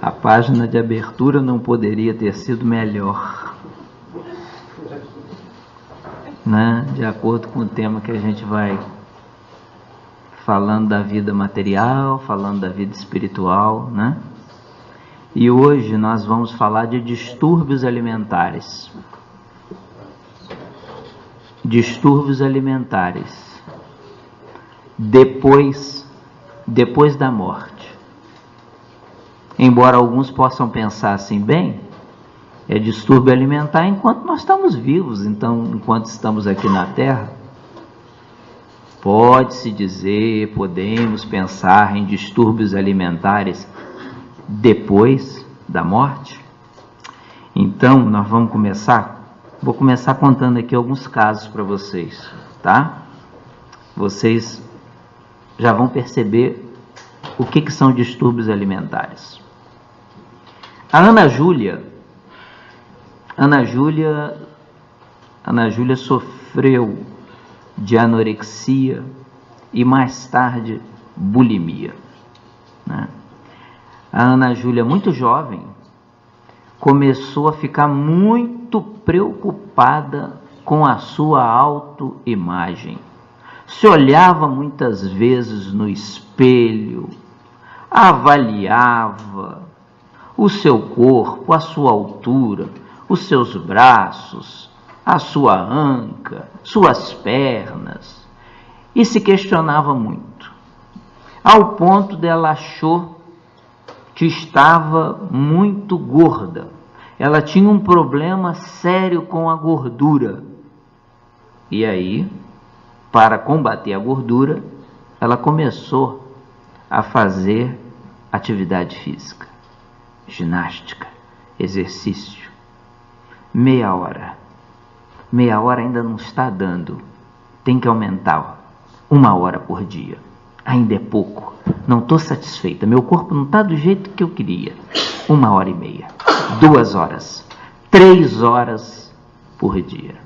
A página de abertura não poderia ter sido melhor, né? De acordo com o tema que a gente vai falando da vida material, falando da vida espiritual, né? E hoje nós vamos falar de distúrbios alimentares. Distúrbios alimentares depois da morte. Embora alguns possam pensar assim, bem, é distúrbio alimentar enquanto nós estamos vivos, então enquanto estamos aqui na Terra, pode-se dizer, podemos pensar em distúrbios alimentares depois da morte? Então nós vamos começar. Vou começar contando aqui alguns casos para vocês, tá? Vocês já vão perceber o que são distúrbios alimentares. A Ana Júlia sofreu de anorexia e mais tarde bulimia, né? A Ana Júlia, muito jovem, começou a ficar muito preocupada com a sua autoimagem. Se olhava muitas vezes no espelho, avaliava o seu corpo, a sua altura, os seus braços, a sua anca, suas pernas, e se questionava muito, ao ponto dela achou que estava muito gorda. Ela tinha um problema sério com a gordura. E aí, para combater a gordura, ela começou a fazer atividade física, ginástica, exercício. Meia hora ainda não está dando, tem que aumentar 1 hora por dia. Ainda é pouco, não estou satisfeita, meu corpo não está do jeito que eu queria. 1h30, 2 horas, 3 horas por dia.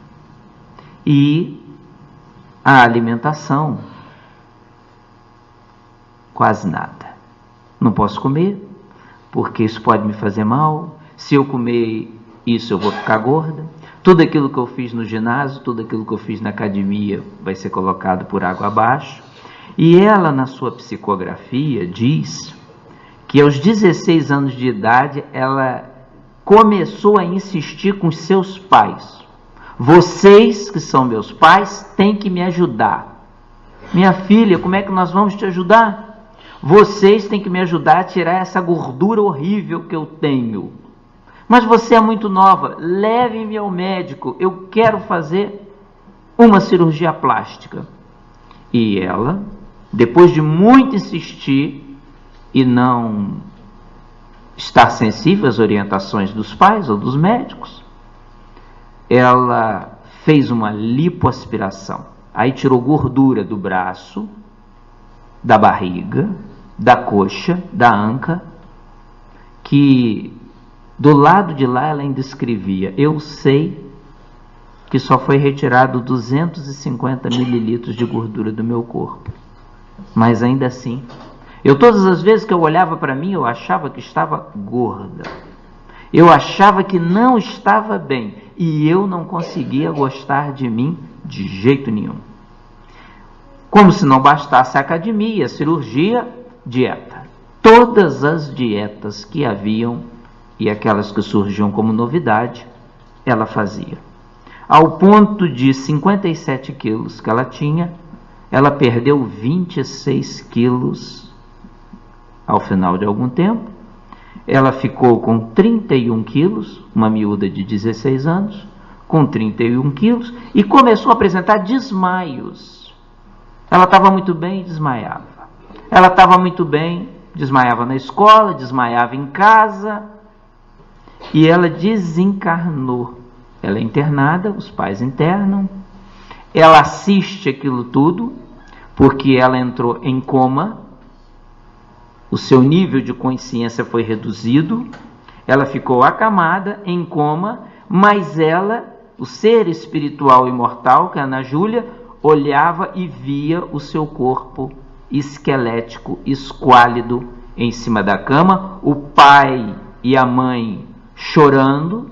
E a alimentação, quase nada. Não posso comer, porque isso pode me fazer mal. Se eu comer isso, eu vou ficar gorda. Tudo aquilo que eu fiz no ginásio, tudo aquilo que eu fiz na academia vai ser colocado por água abaixo. E ela, na sua psicografia, diz que aos 16 anos de idade, ela começou a insistir com os seus pais. Vocês, que são meus pais, têm que me ajudar. Minha filha, como é que nós vamos te ajudar? Vocês têm que me ajudar a tirar essa gordura horrível que eu tenho. Mas você é muito nova, leve-me ao médico, eu quero fazer uma cirurgia plástica. E ela, depois de muito insistir e não estar sensível às orientações dos pais ou dos médicos, ela fez uma lipoaspiração. Aí tirou gordura do braço, da barriga, da coxa, da anca, que do lado de lá ela ainda escrevia: eu sei que só foi retirado 250 mililitros de gordura do meu corpo, mas ainda assim, todas as vezes que eu olhava para mim, eu achava que estava gorda, eu achava que não estava bem, e eu não conseguia gostar de mim de jeito nenhum. Como se não bastasse a academia, a cirurgia, dieta. Todas as dietas que haviam e aquelas que surgiam como novidade, ela fazia. Ao ponto de 57 quilos que ela tinha, ela perdeu 26 quilos ao final de algum tempo. Ela ficou com 31 quilos, uma miúda de 16 anos, com 31 quilos, e começou a apresentar desmaios. Ela estava muito bem e desmaiava. Ela estava muito bem, desmaiava na escola, desmaiava em casa, e ela desencarnou. Ela é internada, os pais internam, ela assiste aquilo tudo, porque ela entrou em coma, o seu nível de consciência foi reduzido, ela ficou acamada, em coma, mas ela, o ser espiritual imortal, que é a Ana Júlia, olhava e via o seu corpo esquelético, esquálido, em cima da cama, o pai e a mãe chorando,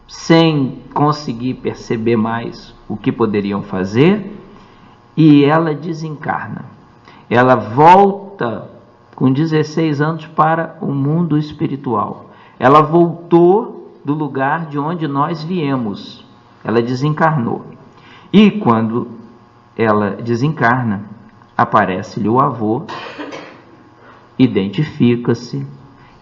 sem conseguir perceber mais o que poderiam fazer, e ela desencarna. Ela volta com 16 anos para o mundo espiritual. Ela voltou do lugar de onde nós viemos. Ela desencarnou. E quando ela desencarna, aparece-lhe o avô, identifica-se,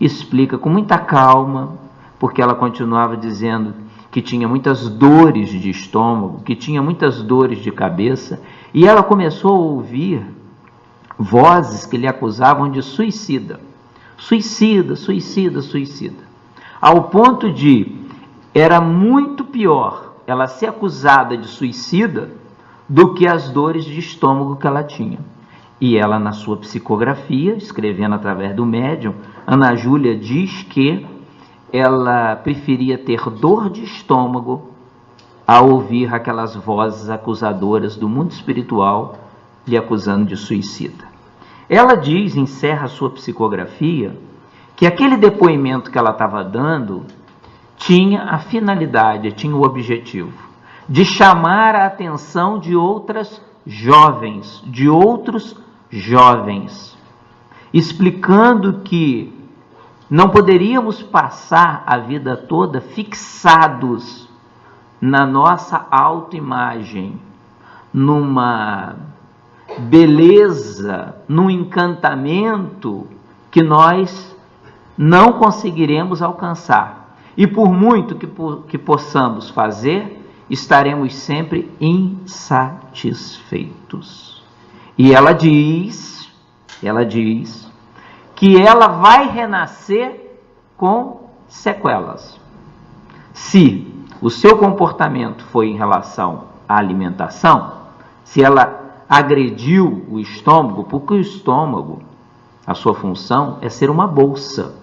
explica com muita calma, porque ela continuava dizendo que tinha muitas dores de estômago, que tinha muitas dores de cabeça, e ela começou a ouvir vozes que lhe acusavam de suicida. Suicida, suicida, suicida. Ao ponto de, era muito pior ela ser acusada de suicida do que as dores de estômago que ela tinha. E ela, na sua psicografia, escrevendo através do médium, Ana Júlia diz que ela preferia ter dor de estômago a ouvir aquelas vozes acusadoras do mundo espiritual lhe acusando de suicida. Ela diz, encerra a sua psicografia, que aquele depoimento que ela estava dando tinha a finalidade, tinha o objetivo de chamar a atenção de outras jovens, de outros jovens, explicando que não poderíamos passar a vida toda fixados na nossa autoimagem, numa beleza, num encantamento que nós não conseguiremos alcançar. E por muito que possamos fazer, estaremos sempre insatisfeitos. E ela diz que ela vai renascer com sequelas. Se o seu comportamento foi em relação à alimentação, se ela agrediu o estômago, porque o estômago, a sua função é ser uma bolsa,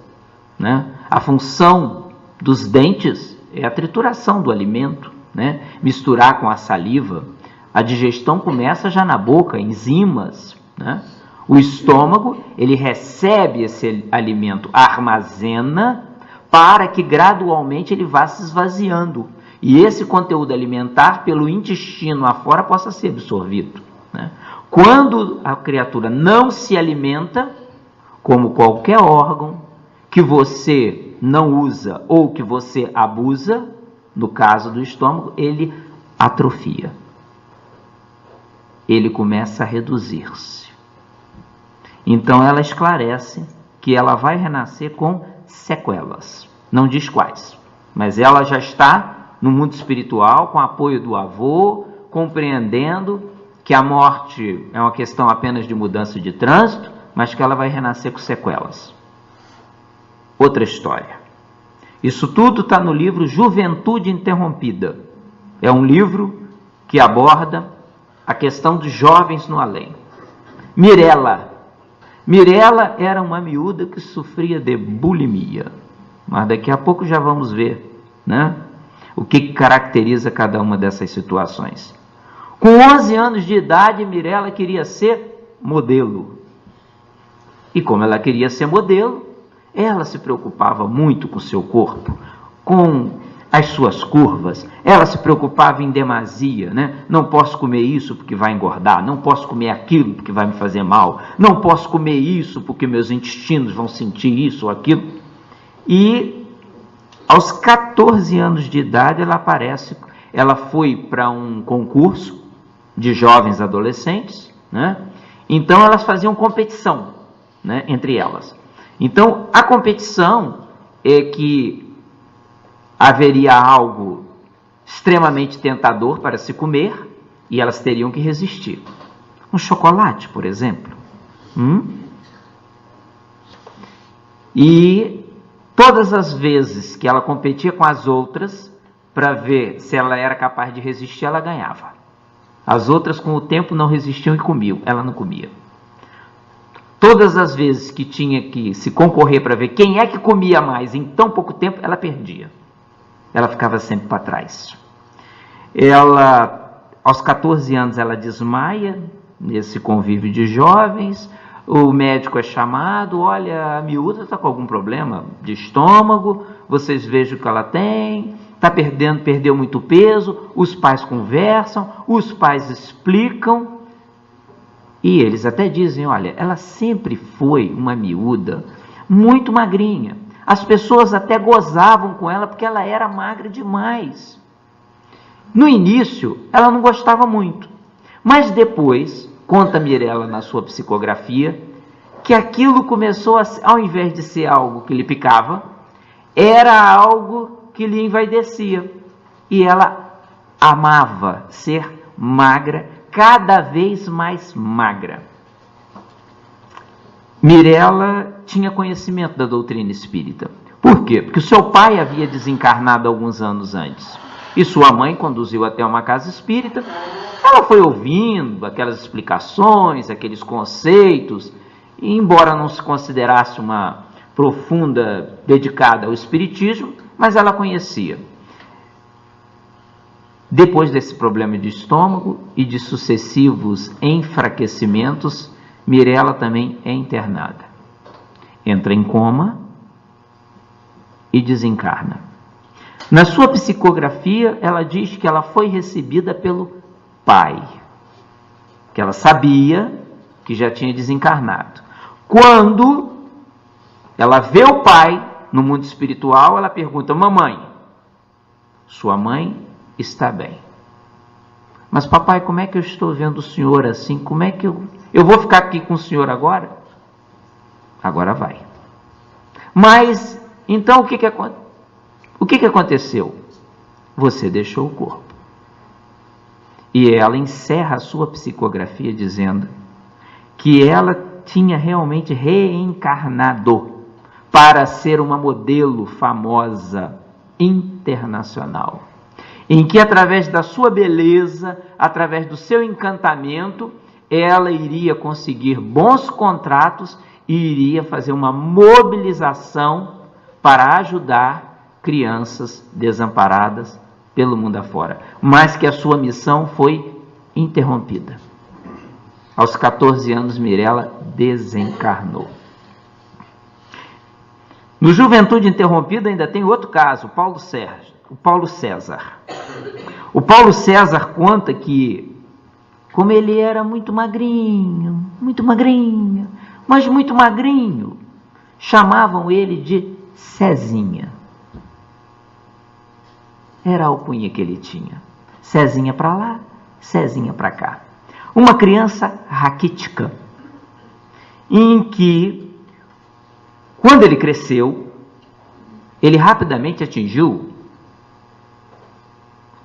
né? A função dos dentes é a trituração do alimento, né? Misturar com a saliva, a digestão começa já na boca, enzimas, né? O estômago, ele recebe esse alimento, armazena, para que gradualmente ele vá se esvaziando. E esse conteúdo alimentar, pelo intestino afora, possa ser absorvido, né? Quando a criatura não se alimenta, como qualquer órgão que você não usa ou que você abusa, no caso do estômago, ele atrofia. Ele começa a reduzir-se. Então ela esclarece que ela vai renascer com sequelas. Não diz quais, mas ela já está no mundo espiritual, com apoio do avô, compreendendo que a morte é uma questão apenas de mudança de trânsito, mas que ela vai renascer com sequelas. Outra história. Isso tudo está no livro Juventude Interrompida. É um livro que aborda a questão dos jovens no além. Mirella era uma miúda que sofria de bulimia. Mas daqui a pouco já vamos ver, né, o que caracteriza cada uma dessas situações. Com 11 anos de idade, Mirella queria ser modelo. E como ela queria ser modelo, ela se preocupava muito com o seu corpo, com as suas curvas. Ela se preocupava em demasia, né? Não posso comer isso porque vai engordar, não posso comer aquilo porque vai me fazer mal, não posso comer isso porque meus intestinos vão sentir isso ou aquilo. E aos 14 anos de idade ela foi para um concurso de jovens adolescentes, né? Então elas faziam competição, né, entre elas. Então a competição é que haveria algo extremamente tentador para se comer e elas teriam que resistir. Um chocolate, por exemplo. E todas as vezes que ela competia com as outras, para ver se ela era capaz de resistir, ela ganhava. As outras, com o tempo, não resistiam e comiam. Ela não comia. Todas as vezes que tinha que se concorrer para ver quem é que comia mais em tão pouco tempo, ela perdia. Ela ficava sempre para trás. Ela, aos 14 anos, ela desmaia nesse convívio de jovens. o médico é chamado, olha, a miúda está com algum problema de estômago, vocês vejam o que ela tem, perdeu muito peso, os pais conversam, os pais explicam, e eles até dizem, olha, ela sempre foi uma miúda muito magrinha, as pessoas até gozavam com ela porque ela era magra demais. No início, ela não gostava muito, mas depois, conta Mirella na sua psicografia, que aquilo começou, ao invés de ser algo que lhe picava, era algo que lhe envaidecia. E ela amava ser magra, cada vez mais magra. Mirella tinha conhecimento da doutrina espírita. Por quê? Porque o seu pai havia desencarnado alguns anos antes. E sua mãe conduziu até uma casa espírita. Ela foi ouvindo aquelas explicações, aqueles conceitos, e embora não se considerasse uma profunda dedicada ao espiritismo, mas ela conhecia. Depois desse problema de estômago e de sucessivos enfraquecimentos, Mirella também é internada. Entra em coma e desencarna. Na sua psicografia, ela diz que ela foi recebida pelo pai, que ela sabia que já tinha desencarnado. Quando ela vê o pai no mundo espiritual, ela pergunta, mamãe, sua mãe está bem. Mas papai, como é que eu estou vendo o senhor assim? Como é que eu vou ficar aqui com o senhor agora? Agora vai. Mas, então, o que aconteceu? Você deixou o corpo. E ela encerra a sua psicografia dizendo que ela tinha realmente reencarnado para ser uma modelo famosa internacional, em que através da sua beleza, através do seu encantamento, ela iria conseguir bons contratos e iria fazer uma mobilização para ajudar crianças desamparadas pelo mundo afora, mas que a sua missão foi interrompida. Aos 14 anos, Mirella desencarnou. No Juventude Interrompida ainda tem outro caso, o Paulo César. O Paulo César conta que, como ele era muito magrinho, mas muito magrinho, chamavam ele de Cezinha. Era a alcunha que ele tinha. Cezinha para lá, Cezinha para cá. Uma criança raquítica, em que, quando ele cresceu, ele rapidamente atingiu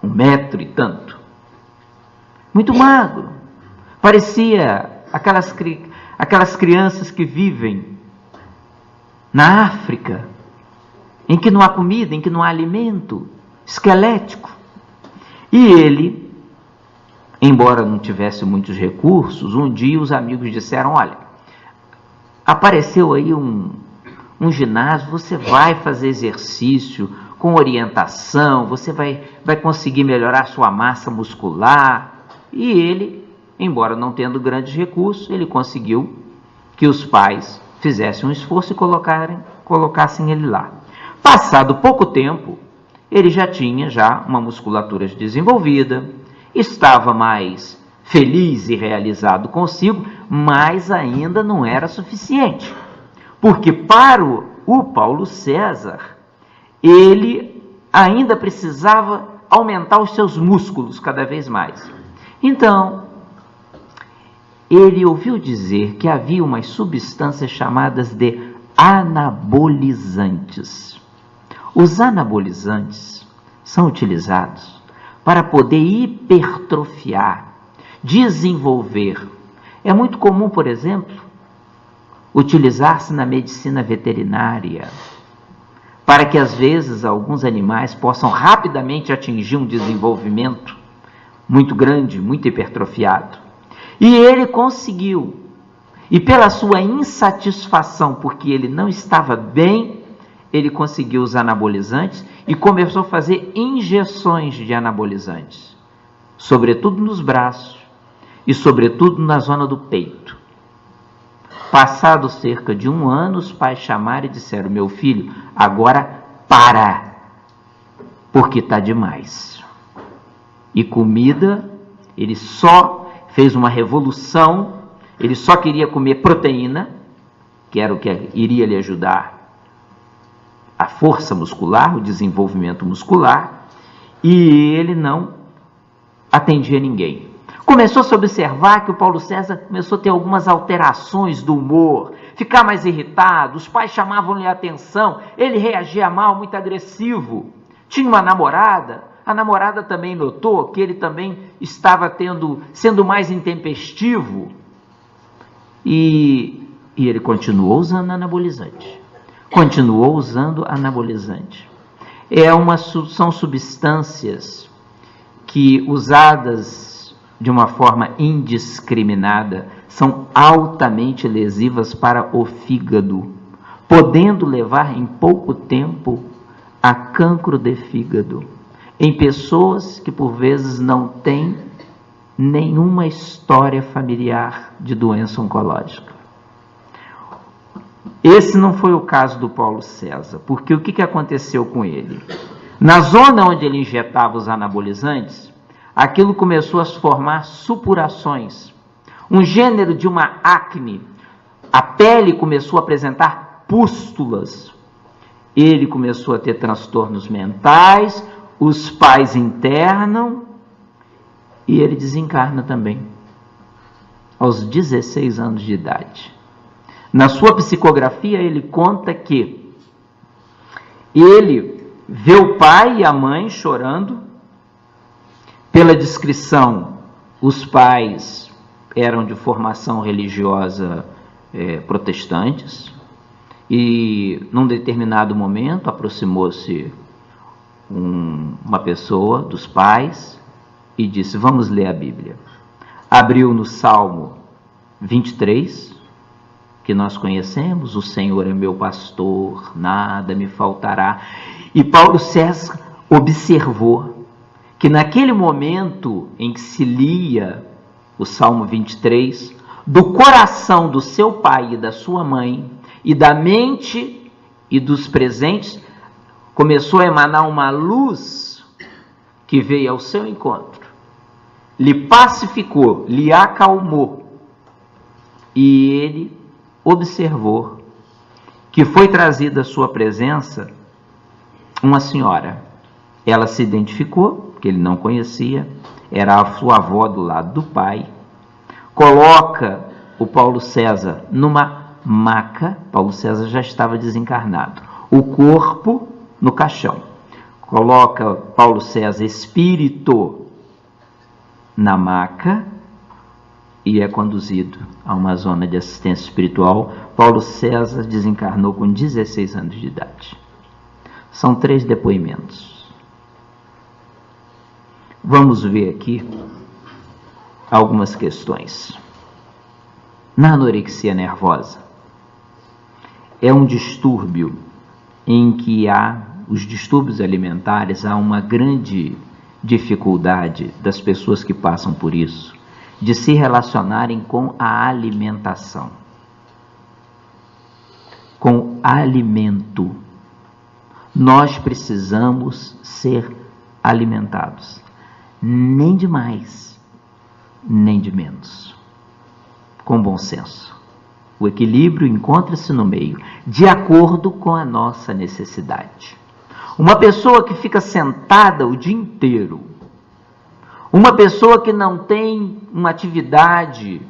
1 metro e tanto. Muito magro. Parecia aquelas crianças que vivem na África, em que não há comida, em que não há alimento, esquelético. E ele, embora não tivesse muitos recursos, um dia os amigos disseram, olha, apareceu aí um ginásio, você vai fazer exercício com orientação, você vai conseguir melhorar sua massa muscular. E ele, embora não tendo grandes recursos, ele conseguiu que os pais fizessem um esforço e colocassem ele lá. Passado pouco tempo, ele já tinha uma musculatura desenvolvida, estava mais feliz e realizado consigo, mas ainda não era suficiente. Porque para o Paulo César, ele ainda precisava aumentar os seus músculos cada vez mais. Então, ele ouviu dizer que havia umas substâncias chamadas de anabolizantes. Os anabolizantes são utilizados para poder hipertrofiar, desenvolver. É muito comum, por exemplo, utilizar-se na medicina veterinária, para que às vezes alguns animais possam rapidamente atingir um desenvolvimento muito grande, muito hipertrofiado. E ele conseguiu. E pela sua insatisfação, porque ele não estava bem, ele conseguiu os anabolizantes e começou a fazer injeções de anabolizantes, sobretudo nos braços e sobretudo na zona do peito. Passado cerca de 1 ano, os pais chamaram e disseram: meu filho, agora para, porque está demais. E comida, ele só fez uma revolução, ele só queria comer proteína, que era o que iria lhe ajudar a força muscular, o desenvolvimento muscular, e ele não atendia ninguém. Começou a se observar que o Paulo César começou a ter algumas alterações do humor, ficar mais irritado, os pais chamavam-lhe a atenção, ele reagia mal, muito agressivo. Tinha uma namorada, a namorada também notou que ele também estava sendo mais intempestivo, e ele continuou usando anabolizante. São substâncias que, usadas de uma forma indiscriminada, são altamente lesivas para o fígado, podendo levar em pouco tempo a cancro de fígado, em pessoas que por vezes não têm nenhuma história familiar de doença oncológica. Esse não foi o caso do Paulo César, porque o que aconteceu com ele? Na zona onde ele injetava os anabolizantes, aquilo começou a se formar supurações, um gênero de uma acne. A pele começou a apresentar pústulas, ele começou a ter transtornos mentais, os pais internam e ele desencarna também, aos 16 anos de idade. Na sua psicografia, ele conta que ele vê o pai e a mãe chorando. Pela descrição, os pais eram de formação religiosa protestantes, e num determinado momento aproximou-se uma pessoa dos pais e disse: vamos ler a Bíblia. Abriu no Salmo 23, que nós conhecemos: o Senhor é meu pastor, nada me faltará. E Paulo César observou que naquele momento em que se lia o Salmo 23, do coração do seu pai e da sua mãe, e da mente e dos presentes, começou a emanar uma luz que veio ao seu encontro, lhe pacificou, lhe acalmou, e ele observou que foi trazida à sua presença uma senhora. Ela se identificou, que ele não conhecia, era a sua avó do lado do pai. Coloca o Paulo César numa maca. Paulo César já estava desencarnado, o corpo no caixão. Coloca Paulo César espírito na maca e é conduzido a uma zona de assistência espiritual. Paulo César desencarnou com 16 anos de idade. São 3 depoimentos. Vamos ver aqui algumas questões. Na anorexia nervosa, é um distúrbio em que os distúrbios alimentares, há uma grande dificuldade das pessoas que passam por isso de se relacionarem com a alimentação, com alimento. Nós precisamos ser alimentados, nem de mais, nem de menos, com bom senso. O equilíbrio encontra-se no meio, de acordo com a nossa necessidade. Uma pessoa que fica sentada o dia inteiro, uma pessoa que não tem uma atividade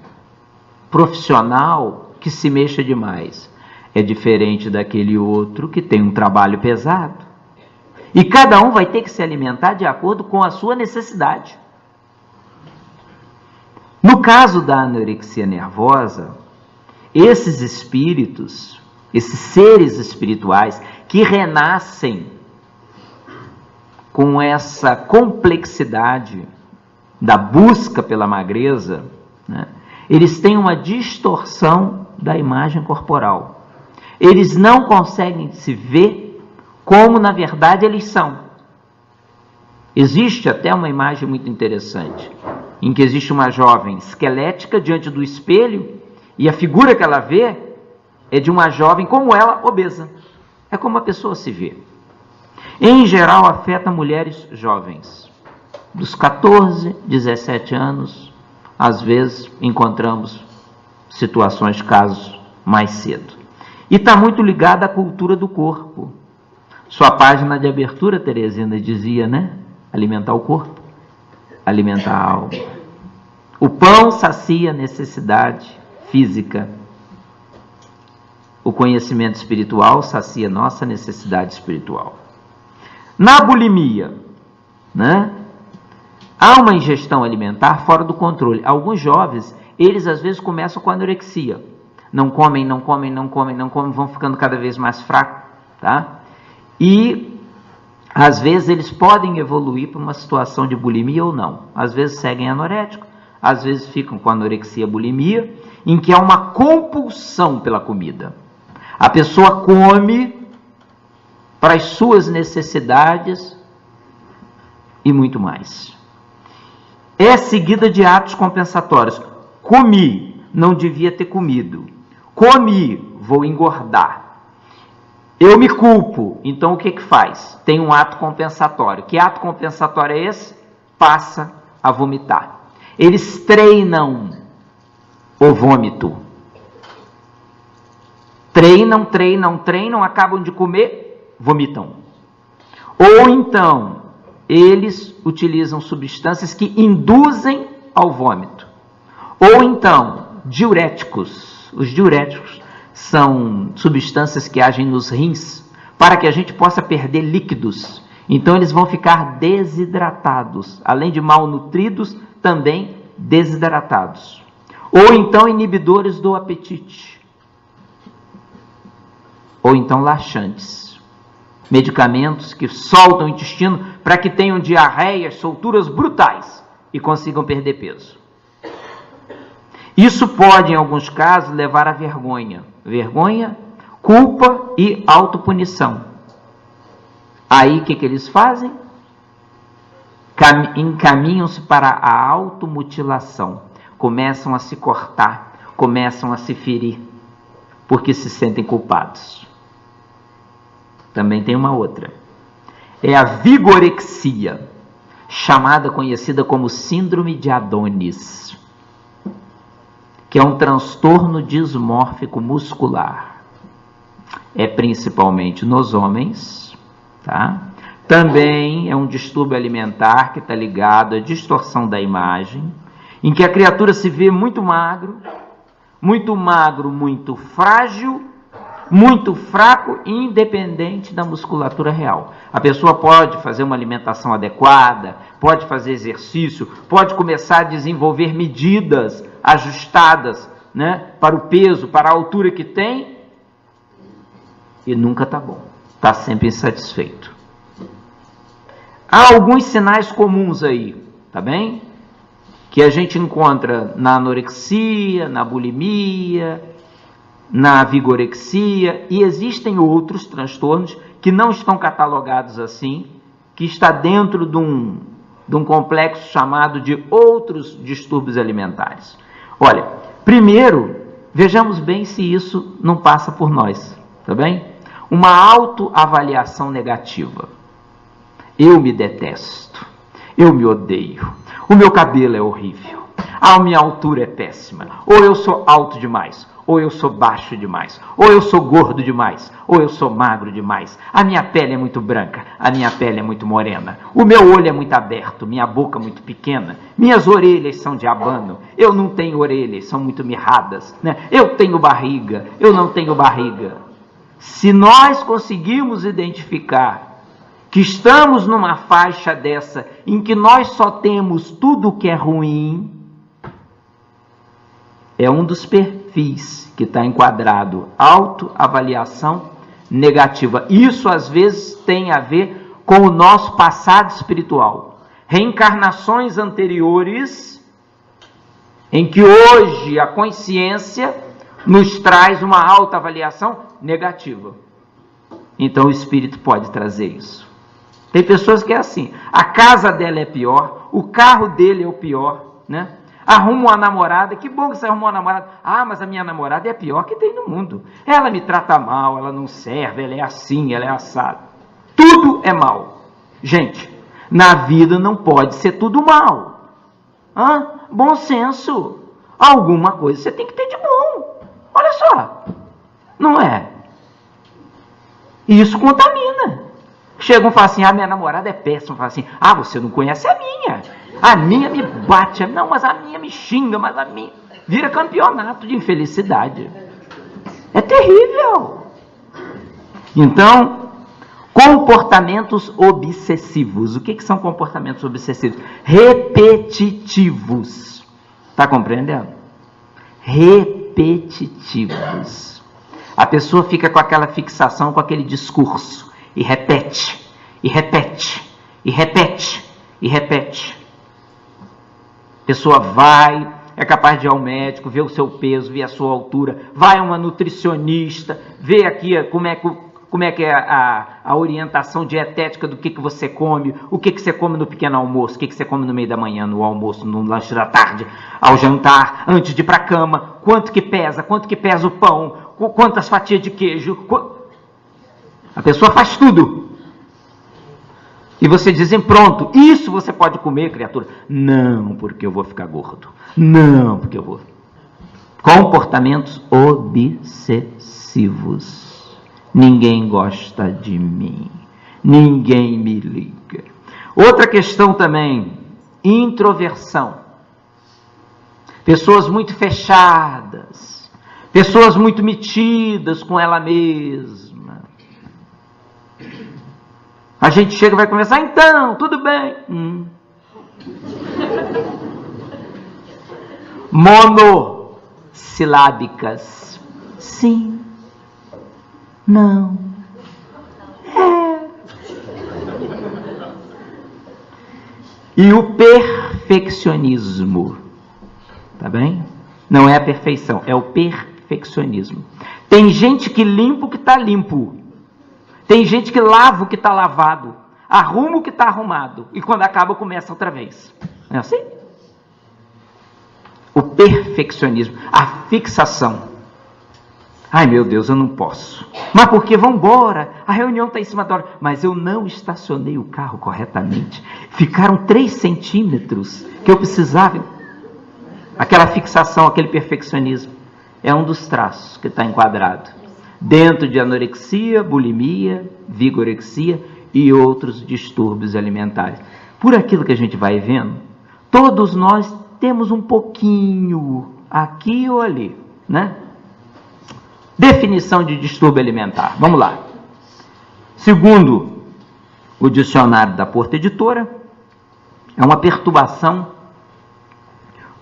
profissional que se mexa demais, é diferente daquele outro que tem um trabalho pesado. E cada um vai ter que se alimentar de acordo com a sua necessidade. No caso da anorexia nervosa, esses espíritos, esses seres espirituais que renascem com essa complexidade da busca pela magreza, né, eles têm uma distorção da imagem corporal. Eles não conseguem se ver como na verdade eles são. Existe até uma imagem muito interessante, em que existe uma jovem esquelética diante do espelho E a figura que ela vê é de uma jovem como ela, obesa. É como a pessoa se vê. Em geral, afeta mulheres jovens. Dos 14, 17 anos, às vezes encontramos situações, casos mais cedo. E está muito ligada à cultura do corpo. Sua página de abertura, Teresina, dizia, né? Alimentar o corpo, alimentar a alma. O pão sacia a necessidade física. O conhecimento espiritual sacia nossa necessidade espiritual. Na bulimia, né? Há uma ingestão alimentar fora do controle. Alguns jovens, eles às vezes começam com anorexia. Não comem, vão ficando cada vez mais fracos, tá? E às vezes eles podem evoluir para uma situação de bulimia ou não. Às vezes seguem anorético, às vezes ficam com anorexia, bulimia, em que há uma compulsão pela comida. A pessoa come para as suas necessidades e muito mais. É seguida de atos compensatórios. Comi, não devia ter comido. Comi, vou engordar. Eu me culpo, então o que que faz? Tem um ato compensatório. Que ato compensatório é esse? Passa a vomitar. Eles treinam o vômito. Treinam, acabam de comer, vomitam. Ou então, eles utilizam substâncias que induzem ao vômito. Ou então, diuréticos. Os diuréticos são substâncias que agem nos rins para que a gente possa perder líquidos. Então eles vão ficar desidratados. Além de malnutridos, também desidratados. Ou então inibidores do apetite. Ou então laxantes. Medicamentos que soltam o intestino para que tenham diarreias, solturas brutais e consigam perder peso. Isso pode, em alguns casos, levar à vergonha. Vergonha, culpa e autopunição. Aí, o que eles fazem? Encaminham-se para a automutilação. Começam a se cortar, começam a se ferir, porque se sentem culpados. Também tem uma outra. É a vigorexia, conhecida como síndrome de Adonis, que é um transtorno dismórfico muscular. É principalmente nos homens, tá? Também é um distúrbio alimentar que está ligado à distorção da imagem, em que a criatura se vê muito magro, muito frágil, muito fraco e independente da musculatura real. A pessoa pode fazer uma alimentação adequada, pode fazer exercício, pode começar a desenvolver medidas ajustadas, né, para o peso, para a altura que tem, e nunca está bom, está sempre insatisfeito. Há alguns sinais comuns aí, tá bem? Que a gente encontra na anorexia, na bulimia, na vigorexia, e existem outros transtornos que não estão catalogados assim, que está dentro de um complexo chamado de outros distúrbios alimentares. Olha, primeiro, vejamos bem se isso não passa por nós, tá bem? Uma autoavaliação negativa. Eu me detesto, eu me odeio, o meu cabelo é horrível, a minha altura é péssima, ou eu sou alto demais, ou eu sou baixo demais, ou eu sou gordo demais, ou eu sou magro demais, a minha pele é muito branca, a minha pele é muito morena, o meu olho é muito aberto, minha boca muito pequena, minhas orelhas são de abano, eu não tenho orelhas, são muito mirradas, né? Eu tenho barriga, eu não tenho barriga. Se nós conseguirmos identificar que estamos numa faixa dessa, em que nós só temos tudo que é ruim, é um dos perfis que está enquadrado, autoavaliação negativa. Isso às vezes tem a ver com o nosso passado espiritual. Reencarnações anteriores, em que hoje a consciência nos traz uma autoavaliação negativa. Então o espírito pode trazer isso. Tem pessoas que é assim, a casa dela é pior, o carro dele é o pior, né? Arruma uma namorada, que bom que você arrumou uma namorada. Ah, mas a minha namorada é a pior que tem no mundo. Ela me trata mal, ela não serve, ela é assim, ela é assado. Tudo é mal. Gente, na vida não pode ser tudo mal. Bom senso. Alguma coisa você tem que ter de bom. Olha só. Não é? E isso contamina. Chegam e falam assim, minha namorada é péssima. Falam assim, você não conhece a minha. A minha me bate. Não, mas a minha me xinga, mas a minha... Vira campeonato de infelicidade. É terrível. Então, comportamentos obsessivos. O que são comportamentos obsessivos? Repetitivos. Está compreendendo? Repetitivos. A pessoa fica com aquela fixação, com aquele discurso. E repete, e repete, e repete, e repete. A pessoa vai, é capaz de ir ao médico, ver o seu peso, ver a sua altura, vai a uma nutricionista, vê aqui como é que é a orientação dietética do que você come, o que você come no pequeno almoço, o que você come no meio da manhã, no almoço, no lanche da tarde, ao jantar, antes de ir para a cama, quanto que pesa o pão, quantas fatias de queijo. A pessoa faz tudo. E você dizem, pronto, isso você pode comer, criatura. Não, porque eu vou ficar gordo. Não, porque eu vou. Comportamentos obsessivos. Ninguém gosta de mim. Ninguém me liga. Outra questão também, introversão. Pessoas muito fechadas. Pessoas muito metidas com ela mesma. A gente chega e vai conversar, então, tudo bem. Monossilábicas. Sim. Não. É. E o perfeccionismo. Tá bem? Não é a perfeição, é o perfeccionismo. Tem gente que limpa o que está limpo. Tem gente que lava o que está lavado, arruma o que está arrumado, e quando acaba, começa outra vez. Não é assim? O perfeccionismo, a fixação. Ai, meu Deus, eu não posso. Mas por que? Vamos embora. A reunião está em cima da hora. Mas eu não estacionei o carro corretamente. Ficaram 3 centímetros que eu precisava. Aquela fixação, aquele perfeccionismo, é um dos traços que está enquadrado dentro de anorexia, bulimia, vigorexia e outros distúrbios alimentares. Por aquilo que a gente vai vendo, todos nós temos um pouquinho aqui ou ali, né? Definição de distúrbio alimentar. Vamos lá. Segundo o dicionário da Porta Editora, é uma perturbação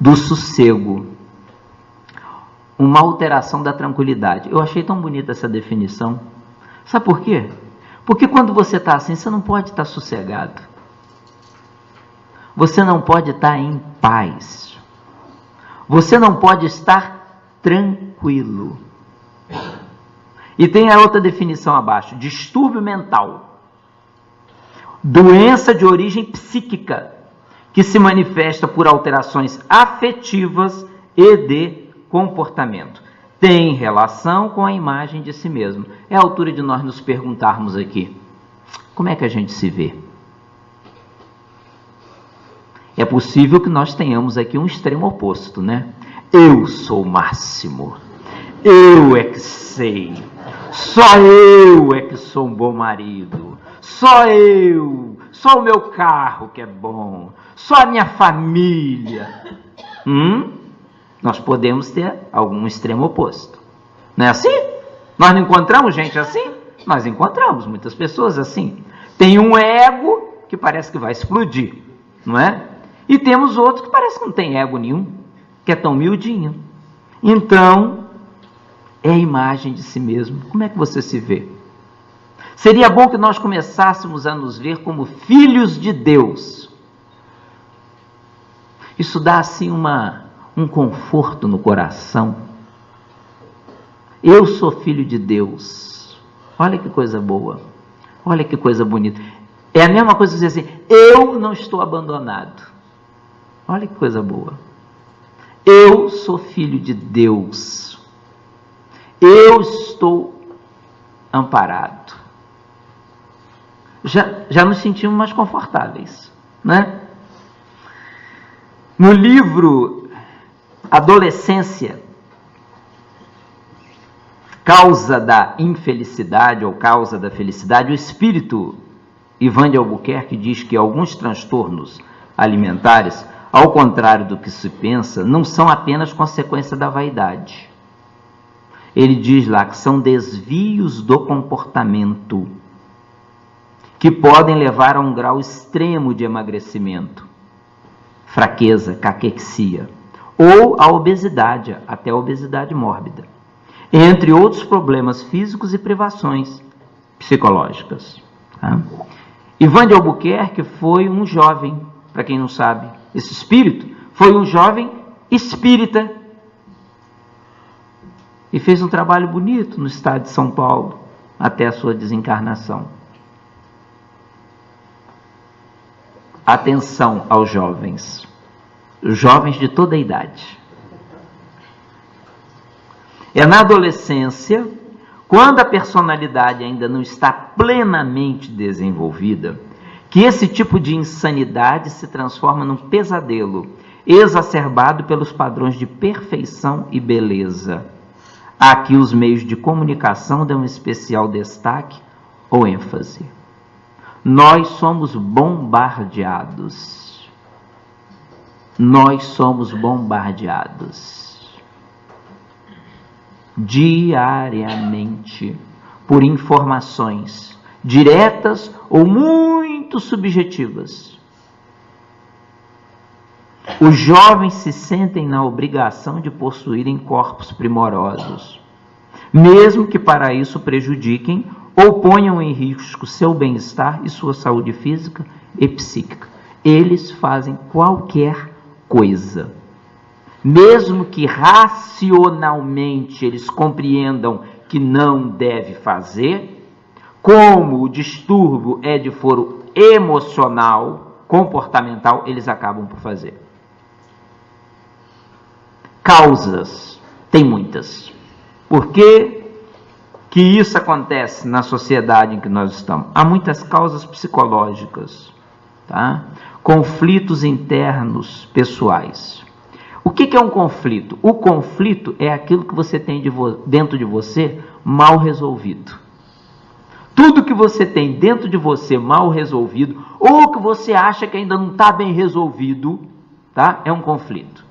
do sossego. Uma alteração da tranquilidade. Eu achei tão bonita essa definição. Sabe por quê? Porque quando você está assim, você não pode estar sossegado. Você não pode estar em paz. Você não pode estar tranquilo. E tem a outra definição abaixo. Distúrbio mental. Doença de origem psíquica, que se manifesta por alterações afetivas e de comportamento. Tem relação com a imagem de si mesmo. É a altura de nós nos perguntarmos aqui, como é que a gente se vê? É possível que nós tenhamos aqui um extremo oposto, né? Eu sou o máximo. Eu é que sei. Só eu é que sou um bom marido. Só eu. Só o meu carro que é bom. Só a minha família. Nós podemos ter algum extremo oposto. Não é assim? Nós não encontramos gente assim? Nós encontramos muitas pessoas assim. Tem um ego que parece que vai explodir, não é? E temos outro que parece que não tem ego nenhum, que é tão miudinho. Então, é a imagem de si mesmo. Como é que você se vê? Seria bom que nós começássemos a nos ver como filhos de Deus. Isso dá assim um conforto no coração. Eu sou filho de Deus. Olha que coisa boa. Olha que coisa bonita. É a mesma coisa que dizer assim, eu não estou abandonado. Olha que coisa boa. Eu sou filho de Deus. Eu estou amparado. Já nos sentimos mais confortáveis, né? No livro Adolescência, Causa da Infelicidade ou Causa da Felicidade, o espírito Ivan de Albuquerque diz que alguns transtornos alimentares, ao contrário do que se pensa, não são apenas consequência da vaidade. Ele diz lá que são desvios do comportamento que podem levar a um grau extremo de emagrecimento, fraqueza, caquexia, ou a obesidade, até a obesidade mórbida, entre outros problemas físicos e privações psicológicas. Tá? Ivan de Albuquerque foi um jovem, para quem não sabe, esse espírito foi um jovem espírita e fez um trabalho bonito no estado de São Paulo até a sua desencarnação. Atenção aos jovens de toda a idade. É na adolescência, quando a personalidade ainda não está plenamente desenvolvida, que esse tipo de insanidade se transforma num pesadelo, exacerbado pelos padrões de perfeição e beleza. Aqui os meios de comunicação dão um especial destaque ou ênfase. Nós somos bombardeados. Nós somos bombardeados diariamente por informações diretas ou muito subjetivas. Os jovens se sentem na obrigação de possuírem corpos primorosos, mesmo que para isso prejudiquem ou ponham em risco seu bem-estar e sua saúde física e psíquica. Eles fazem qualquer coisa, mesmo que racionalmente eles compreendam que não deve fazer, como o distúrbio é de foro emocional, comportamental, eles acabam por fazer. Causas, tem muitas. Por que isso acontece na sociedade em que nós estamos? Há muitas causas psicológicas, tá? Conflitos internos pessoais. O que é um conflito? O conflito é aquilo que você tem dentro de você mal resolvido. Tudo que você tem dentro de você mal resolvido, ou que você acha que ainda não está bem resolvido, tá? É um conflito.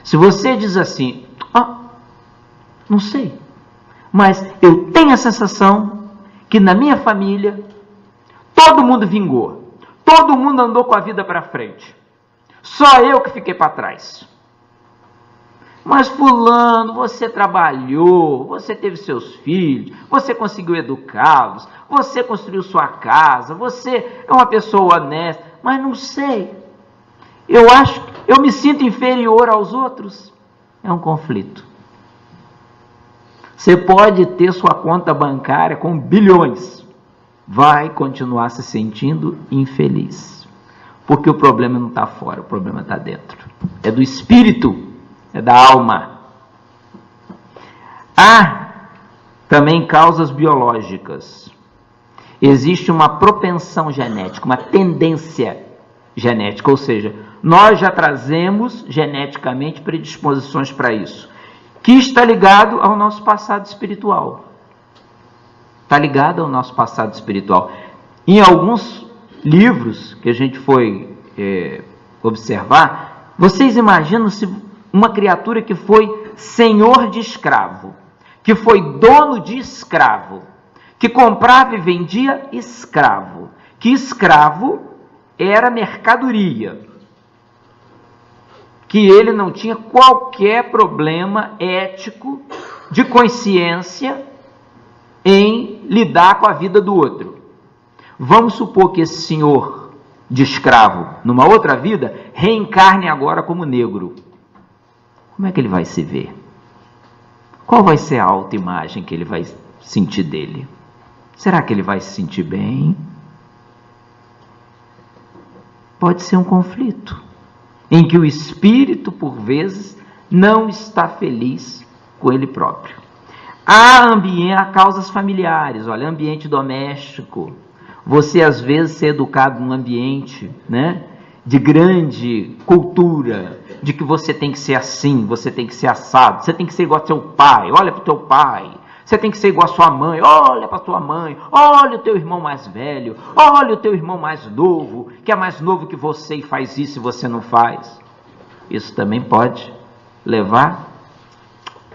Se você diz assim, não sei, mas eu tenho a sensação que na minha família todo mundo vingou, todo mundo andou com a vida para frente, só eu que fiquei para trás. Mas fulano, você trabalhou, você teve seus filhos, você conseguiu educá-los, você construiu sua casa, você é uma pessoa honesta, mas não sei. Eu me sinto inferior aos outros. É um conflito. Você pode ter sua conta bancária com bilhões, vai continuar se sentindo infeliz, porque o problema não está fora, o problema está dentro. É do espírito. É da alma. Há também causas biológicas. Existe uma propensão genética, uma tendência genética, ou seja, nós já trazemos geneticamente predisposições para isso, que está ligado ao nosso passado espiritual. Está ligado ao nosso passado espiritual. Em alguns livros que a gente foi observar, vocês imaginam se uma criatura que foi senhor de escravo, que foi dono de escravo, que comprava e vendia escravo, que escravo era mercadoria, que ele não tinha qualquer problema ético de consciência em lidar com a vida do outro. Vamos supor que esse senhor de escravo, numa outra vida, reencarne agora como negro. Como é que ele vai se ver? Qual vai ser a autoimagem que ele vai sentir dele? Será que ele vai se sentir bem? Pode ser um conflito. em que o espírito, por vezes, não está feliz com ele próprio. Há causas familiares, olha, ambiente doméstico. Você, às vezes, ser educado num ambiente, né, de grande cultura, de que você tem que ser assim, você tem que ser assado, você tem que ser igual ao teu pai, olha para o teu pai. Você tem que ser igual a sua mãe, olha para a tua mãe, olha o teu irmão mais velho, olha o teu irmão mais novo, que é mais novo que você e faz isso e você não faz. Isso também pode levar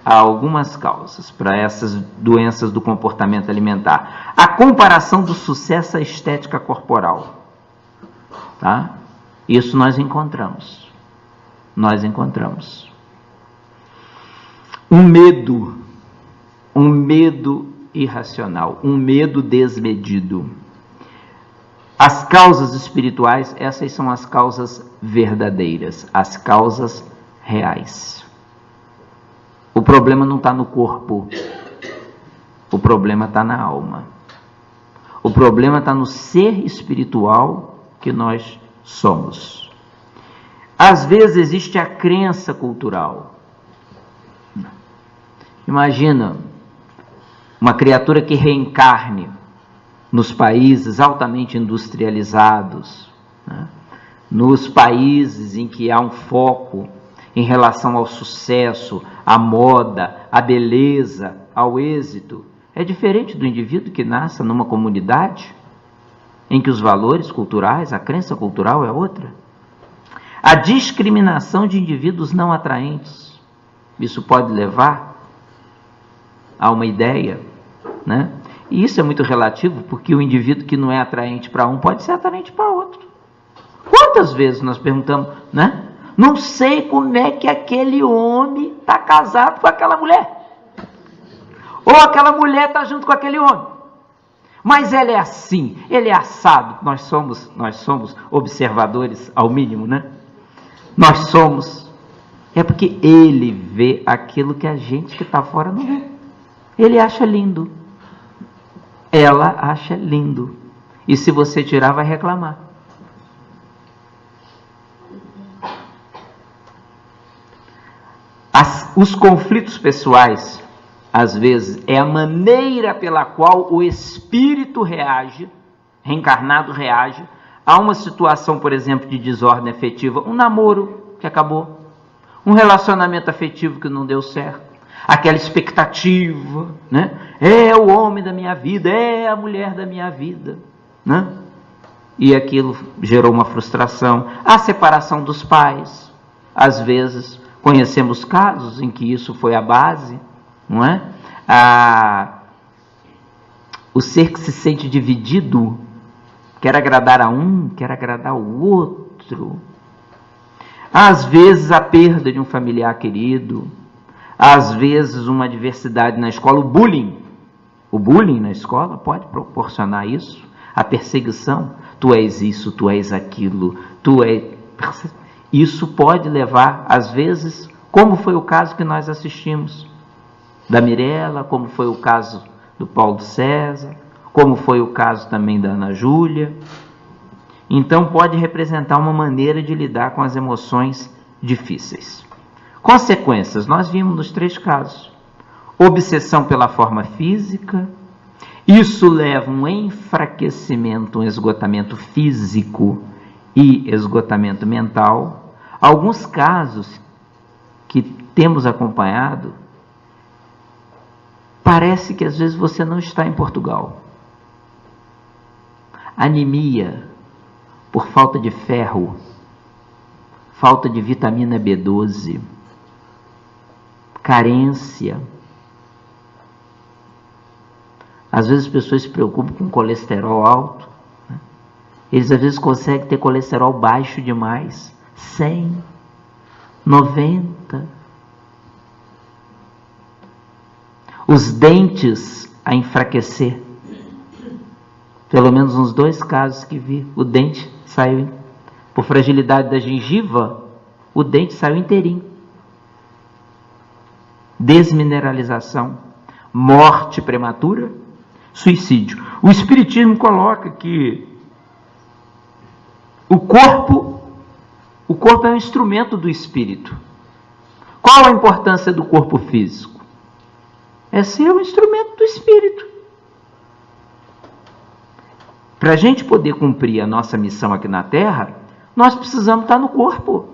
a algumas causas para essas doenças do comportamento alimentar. A comparação do sucesso à estética corporal. Tá? Isso nós encontramos. Nós encontramos. Um medo irracional, um medo desmedido. As causas espirituais, essas são as causas verdadeiras, as causas reais. O problema não está no corpo, o problema está na alma. O problema está no ser espiritual que nós somos. Às vezes existe a crença cultural. Imagina uma criatura que reencarne nos países altamente industrializados, né? Nos países em que há um foco em relação ao sucesso, à moda, à beleza, ao êxito. É diferente do indivíduo que nasce numa comunidade em que os valores culturais, a crença cultural é outra. A discriminação de indivíduos não atraentes. Isso pode levar a uma ideia, né? E isso é muito relativo, porque o indivíduo que não é atraente para um pode ser atraente para outro. Quantas vezes nós perguntamos, né? Não sei como é que aquele homem está casado com aquela mulher. Ou aquela mulher está junto com aquele homem. Mas ele é assim, ele é assado. Nós somos observadores ao mínimo, né? Nós somos. É porque ele vê aquilo que a gente que está fora não vê. Ele acha lindo. Ela acha lindo. E se você tirar, vai reclamar. Os conflitos pessoais, às vezes, é a maneira pela qual o espírito reage, reencarnado reage, a uma situação, por exemplo, de desordem afetiva, um namoro que acabou, um relacionamento afetivo que não deu certo, aquela expectativa, né? É o homem da minha vida, é a mulher da minha vida, né? E aquilo gerou uma frustração. A separação dos pais, às vezes, conhecemos casos em que isso foi a base, não é? O ser que se sente dividido, quer agradar a um, quer agradar o outro. Às vezes a perda de um familiar querido, às vezes uma adversidade na escola, o bullying na escola pode proporcionar isso, a perseguição, tu és isso, tu és aquilo, isso pode levar, às vezes, como foi o caso que nós assistimos, da Mirella, como foi o caso do Paulo César, como foi o caso também da Ana Júlia. Então pode representar uma maneira de lidar com as emoções difíceis. Consequências, nós vimos nos 3 casos. Obsessão pela forma física, isso leva a um enfraquecimento, um esgotamento físico e esgotamento mental. Alguns casos que temos acompanhado, parece que às vezes você não está em Portugal. Anemia por falta de ferro, falta de vitamina B12, carência. Às vezes as pessoas se preocupam com colesterol alto, né? Eles às vezes conseguem ter colesterol baixo demais, 100, 90. Os dentes a enfraquecer. Pelo menos uns 2 casos que vi, o dente saiu, por fragilidade da gengiva, o dente saiu inteirinho. Desmineralização, morte prematura, suicídio. O Espiritismo coloca que o O corpo é um instrumento do espírito. Qual a importância do corpo físico? É ser um instrumento do espírito. Para a gente poder cumprir a nossa missão aqui na Terra, nós precisamos estar no corpo.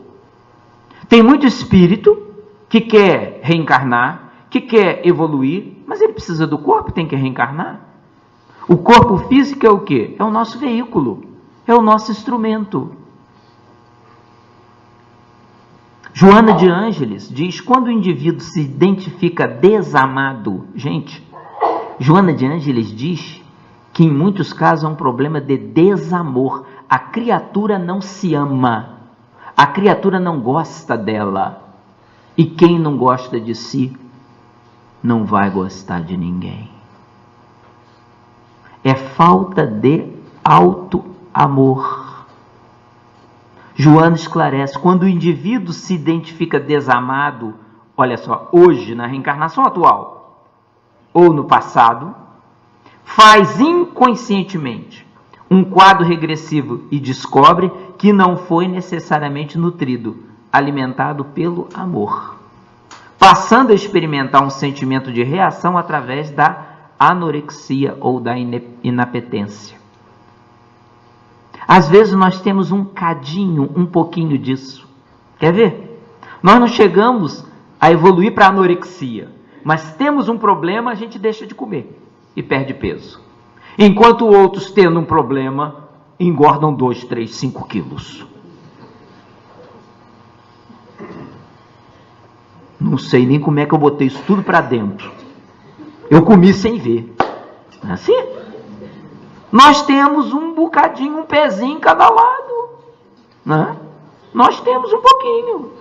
Tem muito espírito que quer reencarnar, que quer evoluir, mas ele precisa do corpo, tem que reencarnar. O corpo físico é o quê? É o nosso veículo, é o nosso instrumento. Joana de Ângeles diz, quando o indivíduo se identifica desamado, gente, Joana de Ângeles diz que em muitos casos é um problema de desamor. A criatura não se ama, a criatura não gosta dela. E quem não gosta de si, não vai gostar de ninguém. É falta de auto-amor. Joana esclarece, quando o indivíduo se identifica desamado, olha só, hoje, na reencarnação atual, ou no passado, faz inconscientemente um quadro regressivo e descobre que não foi necessariamente nutrido, alimentado pelo amor, passando a experimentar um sentimento de reação através da anorexia ou da inapetência. Às vezes nós temos um cadinho, um pouquinho disso. Quer ver? Nós não chegamos a evoluir para a anorexia, mas temos um problema, a gente deixa de comer e perde peso. Enquanto outros, tendo um problema, engordam 2, 3, 5 quilos. Não sei nem como é que eu botei isso tudo para dentro. Eu comi sem ver. Não é assim? Nós temos um bocadinho, um pezinho em cada lado. Né? Nós temos um pouquinho.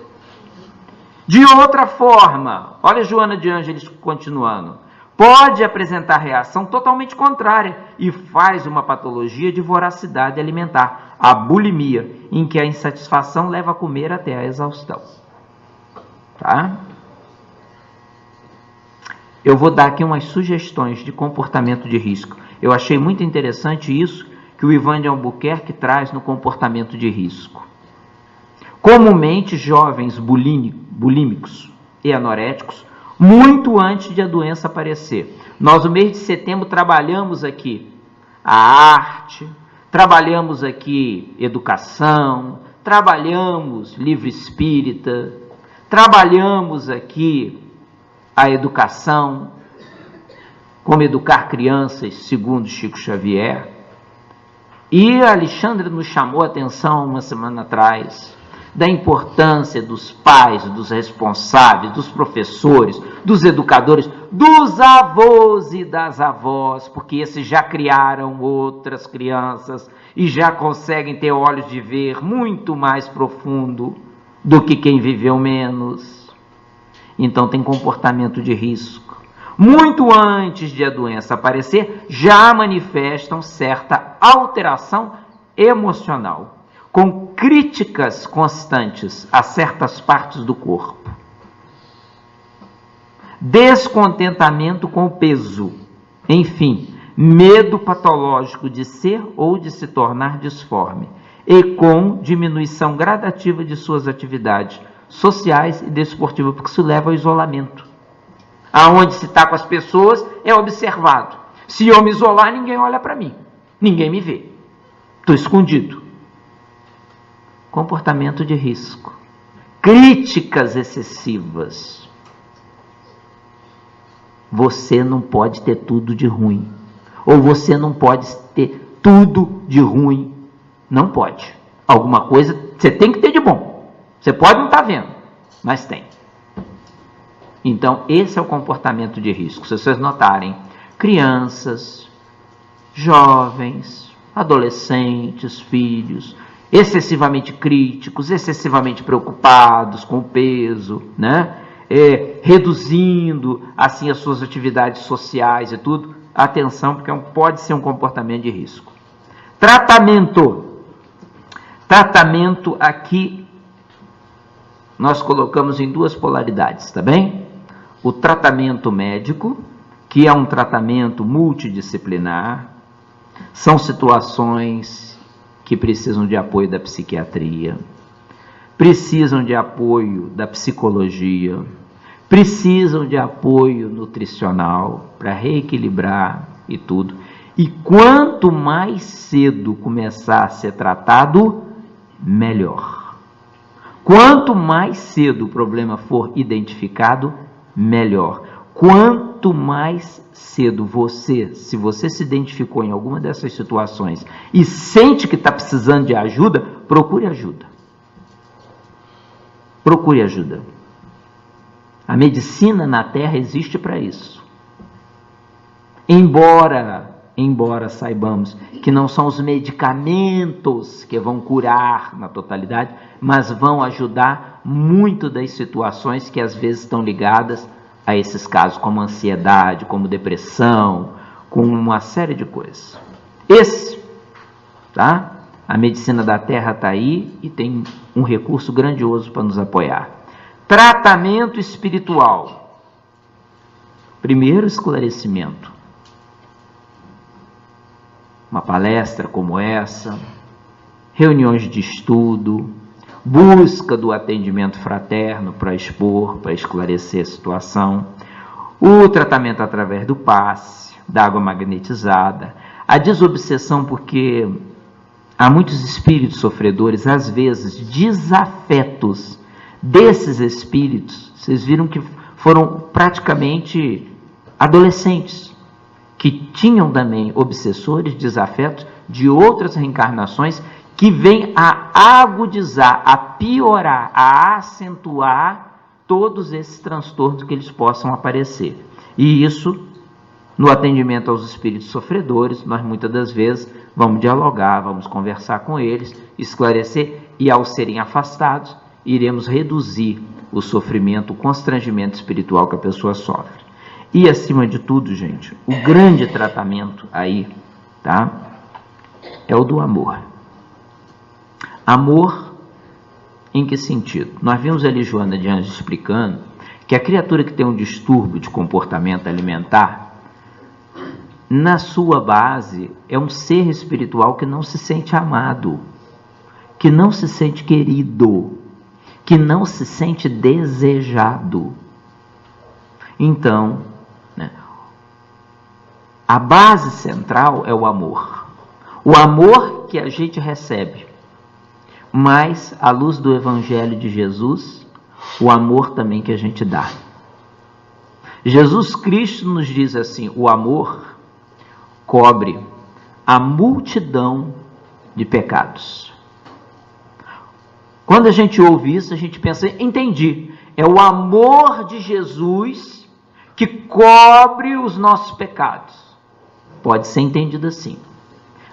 De outra forma, olha Joana de Ângeles continuando, pode apresentar reação totalmente contrária e faz uma patologia de voracidade alimentar, a bulimia, em que a insatisfação leva a comer até a exaustão. Tá? Eu vou dar aqui umas sugestões de comportamento de risco. Eu achei muito interessante isso que o Ivan de Albuquerque traz no comportamento de risco. Comumente, jovens bulímicos e anoréticos, muito antes de a doença aparecer. Nós, no mês de setembro, trabalhamos aqui a arte, trabalhamos aqui educação, trabalhamos livro espírita, trabalhamos aqui a educação, como educar crianças, segundo Chico Xavier. E a Alexandra nos chamou a atenção uma semana atrás da importância dos pais, dos responsáveis, dos professores, dos educadores, dos avós e das avós, porque esses já criaram outras crianças e já conseguem ter olhos de ver muito mais profundo do que quem viveu menos. Então tem comportamento de risco. Muito antes de a doença aparecer, já manifestam certa alteração emocional, com críticas constantes a certas partes do corpo. Descontentamento com o peso, enfim, medo patológico de ser ou de se tornar disforme, e com diminuição gradativa de suas atividades sociais e desportivas, porque isso leva ao isolamento. Aonde se está com as pessoas é observado. Se eu me isolar, ninguém olha para mim. Ninguém me vê. Estou escondido. Comportamento de risco. Críticas excessivas. Você não pode ter tudo de ruim. Ou você não pode ter tudo de ruim. Não pode. Alguma coisa você tem que ter de bom. Você pode não estar vendo, mas tem. Então, esse é o comportamento de risco. Se vocês notarem, crianças, jovens, adolescentes, filhos, excessivamente críticos, excessivamente preocupados com o peso, né? Reduzindo assim as suas atividades sociais e tudo. Atenção, porque pode ser um comportamento de risco. Tratamento. Tratamento aqui nós colocamos em duas polaridades, tá bem? O tratamento médico, que é um tratamento multidisciplinar, são situações que precisam de apoio da psiquiatria. precisam de apoio da psicologia, precisam de apoio nutricional para reequilibrar e tudo. E quanto mais cedo começar a ser tratado, melhor. Quanto mais cedo o problema for identificado, melhor. Quanto mais cedo você, se você se identificou em alguma dessas situações e sente que está precisando de ajuda, procure ajuda. Procure ajuda. A medicina na Terra existe para isso. Embora saibamos que não são os medicamentos que vão curar na totalidade, mas vão ajudar muito das situações que às vezes estão ligadas a esses casos, como ansiedade, como depressão, com uma série de coisas. Tá? A medicina da Terra está aí e tem um recurso grandioso para nos apoiar. Tratamento espiritual. Primeiro, esclarecimento. Uma palestra como essa, reuniões de estudo, busca do atendimento fraterno para expor, para esclarecer a situação, o tratamento através do passe, da água magnetizada, a desobsessão, porque há muitos espíritos sofredores, às vezes desafetos desses espíritos. Vocês viram que foram praticamente adolescentes, que tinham também obsessores, desafetos de outras reencarnações, que vêm a agudizar, a piorar, a acentuar todos esses transtornos que eles possam aparecer. E isso, no atendimento aos espíritos sofredores, nós muitas das vezes vamos dialogar, vamos conversar com eles, esclarecer, e ao serem afastados, iremos reduzir o sofrimento, o constrangimento espiritual que a pessoa sofre. E, acima de tudo, gente, o grande tratamento aí, tá? É o do amor. Amor em que sentido? Nós vimos ali Joana de Anjos explicando que a criatura que tem um distúrbio de comportamento alimentar, na sua base, é um ser espiritual que não se sente amado, que não se sente querido, que não se sente desejado. Então, a base central é o amor. O amor que a gente recebe, mas, à luz do Evangelho de Jesus, o amor também que a gente dá. Jesus Cristo nos diz assim: o amor cobre a multidão de pecados. Quando a gente ouve isso, a gente pensa, entendi, é o amor de Jesus que cobre os nossos pecados. Pode ser entendido assim,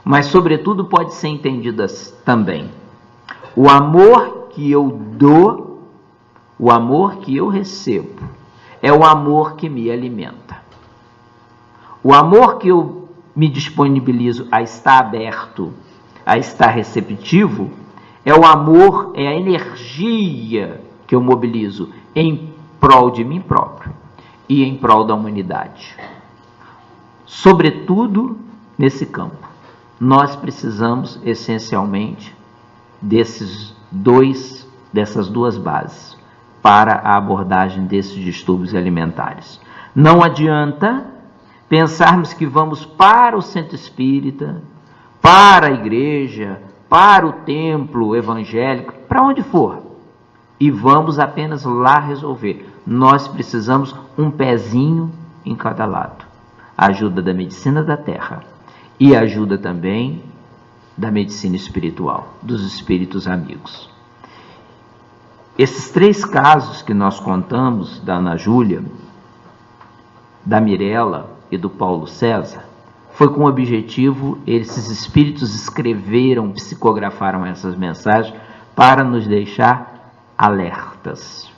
mas sobretudo pode ser entendido também: o amor que eu dou, o amor que eu recebo, é o amor que me alimenta. O amor que eu me disponibilizo a estar aberto, a estar receptivo, é o amor, é a energia que eu mobilizo em prol de mim próprio e em prol da humanidade. Sobretudo nesse campo, nós precisamos essencialmente dessas duas bases para a abordagem desses distúrbios alimentares. Não adianta pensarmos que vamos para o centro espírita, para a igreja, para o templo evangélico, para onde for, e vamos apenas lá resolver. Nós precisamos um pezinho em cada lado. A ajuda da medicina da Terra e a ajuda também da medicina espiritual, dos espíritos amigos. Esses 3 casos que nós contamos, da Ana Júlia, da Mirella e do Paulo César, foi com o objetivo, esses espíritos escreveram, psicografaram essas mensagens para nos deixar alertas,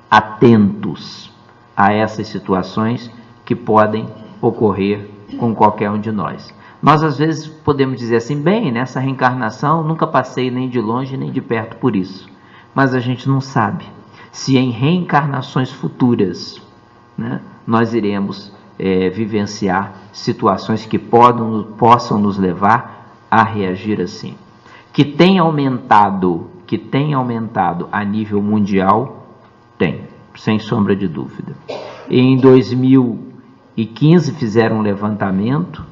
atentos a essas situações que podem ocorrer com qualquer um de nós. Nós às vezes podemos dizer assim, bem, nessa reencarnação nunca passei nem de longe nem de perto por isso, mas a gente não sabe se em reencarnações futuras, nós iremos vivenciar situações que possam nos levar a reagir assim. Que tem aumentado que tem aumentado a nível mundial? Tem, sem sombra de dúvida. Em 2015 fizeram um levantamento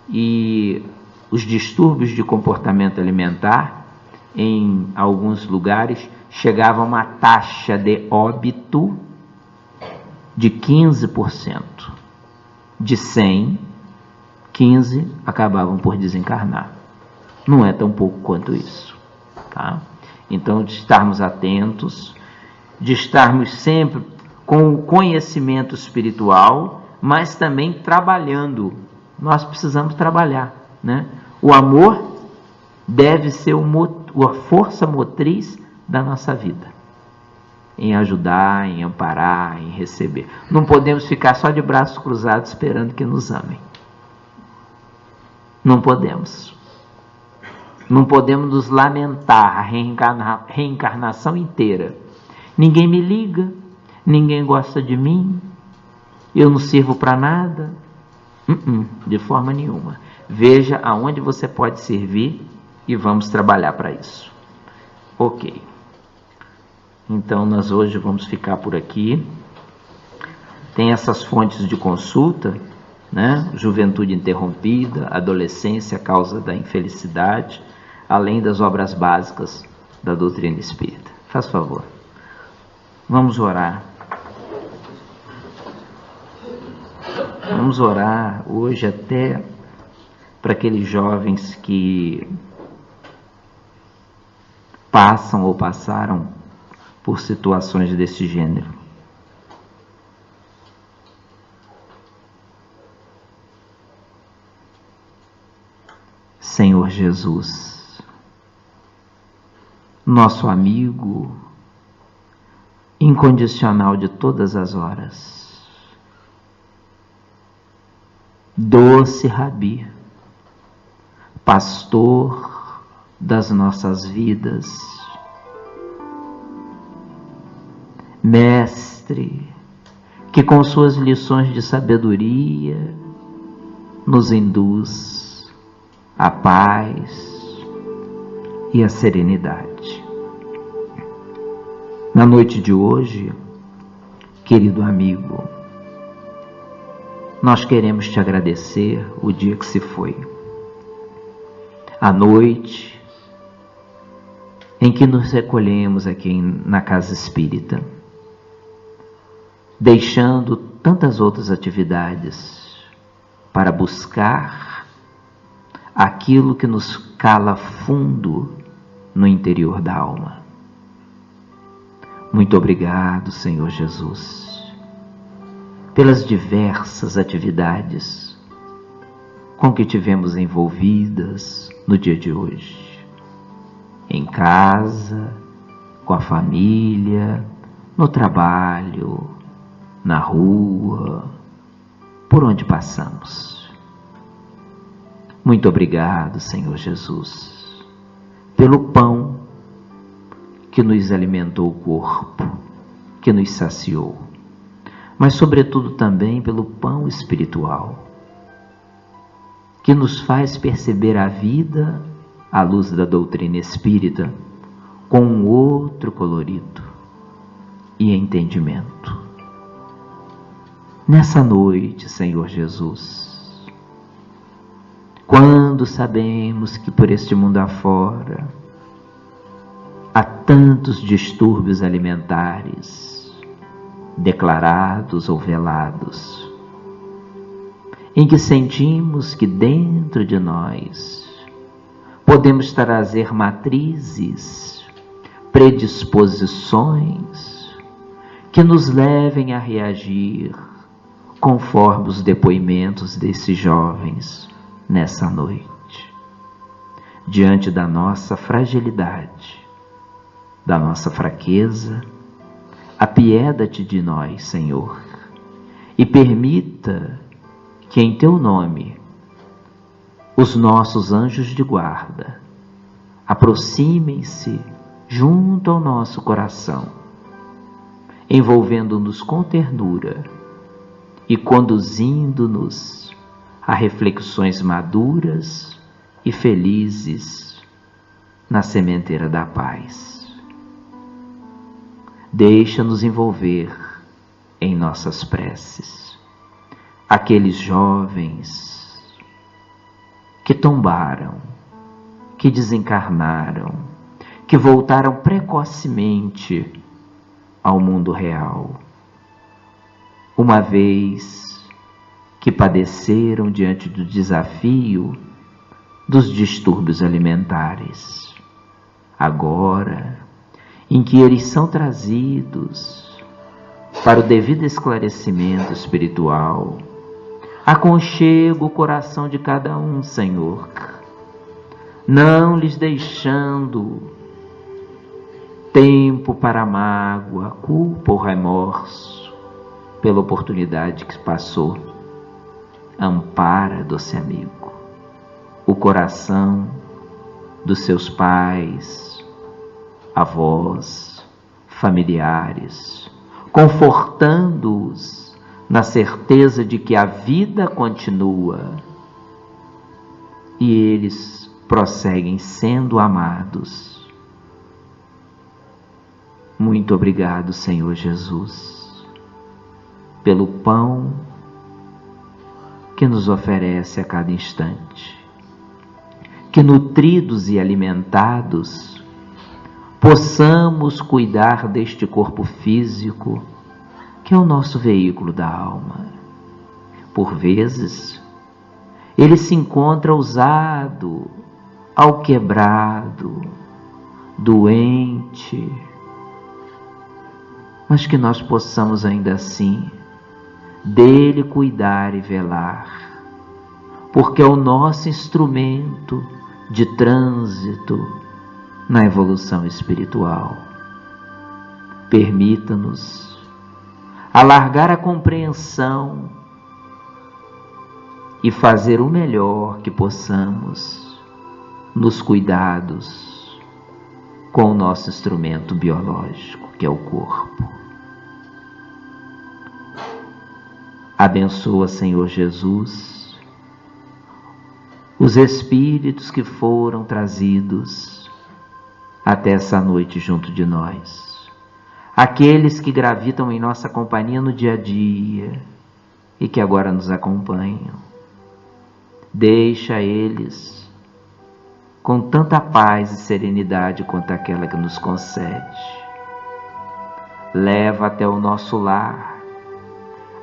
e os distúrbios de comportamento alimentar em alguns lugares chegavam a uma taxa de óbito de 15%. De 100, 15 acabavam por desencarnar. Não é tão pouco quanto isso, tá? Então, de estarmos atentos, de estarmos sempre com o conhecimento espiritual, mas também trabalhando. Nós precisamos trabalhar, né? O amor deve ser a força motriz da nossa vida, em ajudar, em amparar, em receber. Não podemos ficar só de braços cruzados esperando que nos amem. Não podemos. Não podemos nos lamentar a reencarnação inteira. Ninguém me liga, ninguém gosta de mim, eu não sirvo para nada. De forma nenhuma. Veja aonde você pode servir e vamos trabalhar para isso. Ok. Então, nós hoje vamos ficar por aqui. Tem essas fontes de consulta, né? Juventude interrompida, adolescência, causa da infelicidade, além das obras básicas da doutrina espírita. Faz favor. Vamos orar. Vamos orar hoje até para aqueles jovens que passam ou passaram por situações desse gênero. Senhor Jesus, nosso amigo incondicional de todas as horas, doce Rabi, pastor das nossas vidas, mestre, que com suas lições de sabedoria nos induz à paz e à serenidade. Na noite de hoje, querido amigo, nós queremos te agradecer o dia que se foi, a noite em que nos recolhemos aqui na Casa Espírita, deixando tantas outras atividades para buscar aquilo que nos cala fundo no interior da alma. Muito obrigado, Senhor Jesus, pelas diversas atividades com que tivemos envolvidas no dia de hoje, em casa, com a família, no trabalho, na rua, por onde passamos. Muito obrigado, Senhor Jesus, pelo pão que nos alimentou o corpo, que nos saciou, mas sobretudo também pelo pão espiritual, que nos faz perceber a vida à luz da doutrina espírita com um outro colorido e entendimento. Nessa noite, Senhor Jesus, quando sabemos que por este mundo afora há tantos distúrbios alimentares, declarados ou velados, em que sentimos que dentro de nós podemos trazer matrizes, predisposições que nos levem a reagir conforme os depoimentos desses jovens nessa noite, diante da nossa fragilidade, da nossa fraqueza. Apieda-te de nós, Senhor, e permita que em teu nome os nossos anjos de guarda aproximem-se junto ao nosso coração, envolvendo-nos com ternura e conduzindo-nos a reflexões maduras e felizes na sementeira da paz. Deixa-nos envolver em nossas preces. Aqueles jovens que tombaram, que desencarnaram, que voltaram precocemente ao mundo real, uma vez que padeceram diante do desafio dos distúrbios alimentares. Agora, em que eles são trazidos para o devido esclarecimento espiritual, aconchega o coração de cada um, Senhor, não lhes deixando tempo para mágoa, culpa ou remorso pela oportunidade que passou. Ampara, doce amigo, o coração dos seus pais, avós, familiares, confortando-os na certeza de que a vida continua e eles prosseguem sendo amados. Muito obrigado, Senhor Jesus, pelo pão que nos oferece a cada instante. Que nutridos e alimentados possamos cuidar deste corpo físico, que é o nosso veículo da alma. Por vezes, ele se encontra usado, alquebrado, doente, mas que nós possamos ainda assim dele cuidar e velar, porque é o nosso instrumento de trânsito na evolução espiritual. Permita-nos alargar a compreensão e fazer o melhor que possamos nos cuidados com o nosso instrumento biológico, que é o corpo. Abençoa, Senhor Jesus, os espíritos que foram trazidos até essa noite junto de nós, aqueles que gravitam em nossa companhia no dia a dia e que agora nos acompanham. Deixa eles com tanta paz e serenidade quanto aquela que nos concede. Leva até o nosso lar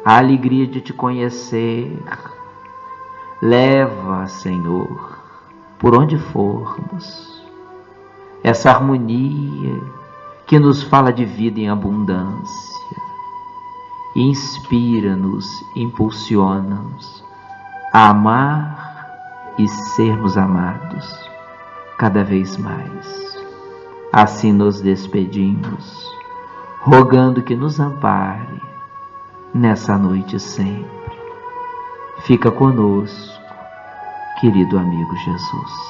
a alegria de te conhecer. Leva, Senhor, por onde formos, essa harmonia que nos fala de vida em abundância. Inspira-nos, impulsiona-nos a amar e sermos amados cada vez mais. Assim nos despedimos, rogando que nos ampare nessa noite sempre. Fica conosco, querido amigo Jesus.